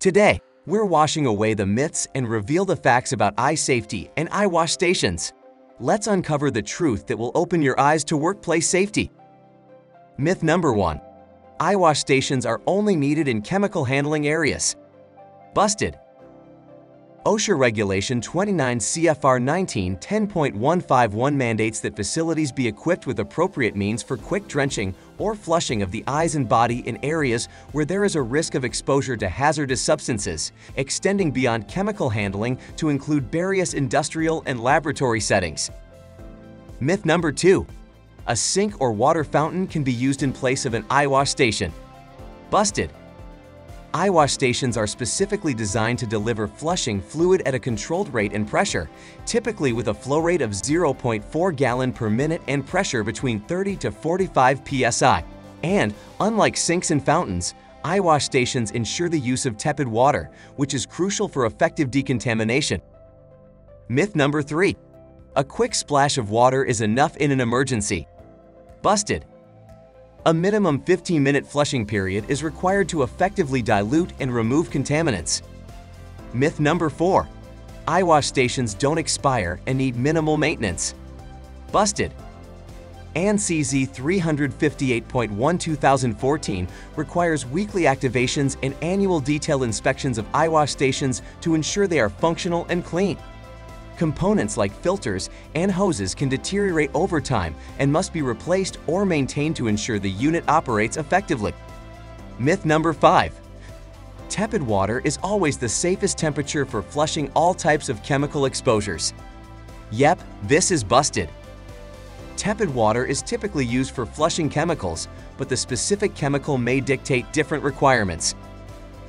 Today, we're washing away the myths and reveal the facts about eye safety and eye wash stations. Let's uncover the truth that will open your eyes to workplace safety. Myth number 1. Eye wash stations are only needed in chemical handling areas. Busted. OSHA Regulation 29 CFR 19-10.151 mandates that facilities be equipped with appropriate means for quick drenching or flushing of the eyes and body in areas where there is a risk of exposure to hazardous substances, extending beyond chemical handling to include various industrial and laboratory settings. Myth number 2. A sink or water fountain can be used in place of an eye wash station. Busted. Eye wash stations are specifically designed to deliver flushing fluid at a controlled rate and pressure, typically with a flow rate of 0.4 gallon per minute and pressure between 30 to 45 psi. And, unlike sinks and fountains, eye wash stations ensure the use of tepid water, which is crucial for effective decontamination. Myth number 3. A quick splash of water is enough in an emergency. Busted. A minimum 15-minute flushing period is required to effectively dilute and remove contaminants. Myth number 4. Eye wash stations don't expire and need minimal maintenance. Busted. ANSI 358.1 2014 requires weekly activations and annual detailed inspections of eye wash stations to ensure they are functional and clean. Components like filters and hoses can deteriorate over time and must be replaced or maintained to ensure the unit operates effectively. Myth number 5. Tepid water is always the safest temperature for flushing all types of chemical exposures. Yep, this is busted. Tepid water is typically used for flushing chemicals, but the specific chemical may dictate different requirements.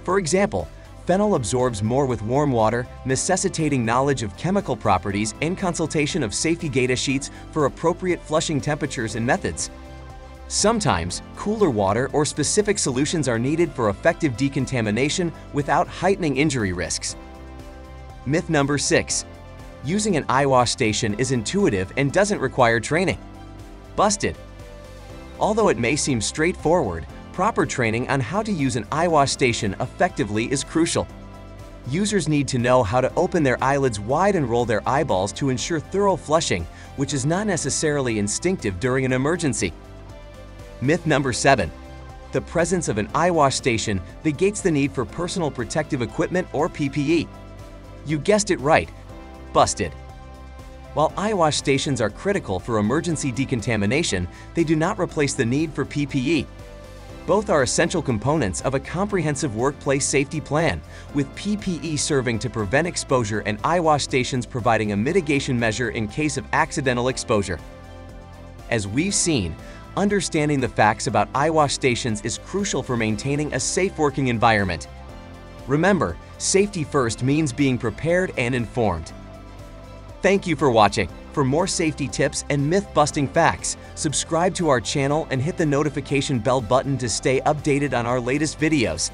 For example, phenol absorbs more with warm water, necessitating knowledge of chemical properties and consultation of safety data sheets for appropriate flushing temperatures and methods. Sometimes, cooler water or specific solutions are needed for effective decontamination without heightening injury risks. Myth number 6. Using an eye wash station is intuitive and doesn't require training. Busted. Although it may seem straightforward, proper training on how to use an eye wash station effectively is crucial. Users need to know how to open their eyelids wide and roll their eyeballs to ensure thorough flushing, which is not necessarily instinctive during an emergency. Myth number 7. The presence of an eye wash station negates the need for personal protective equipment or PPE. You guessed it right. Busted. While eye wash stations are critical for emergency decontamination, they do not replace the need for PPE. Both are essential components of a comprehensive workplace safety plan, with PPE serving to prevent exposure and eye wash stations providing a mitigation measure in case of accidental exposure. As we've seen, understanding the facts about eye wash stations is crucial for maintaining a safe working environment. Remember, safety first means being prepared and informed. Thank you for watching. For more safety tips and myth-busting facts, subscribe to our channel and hit the notification bell button to stay updated on our latest videos.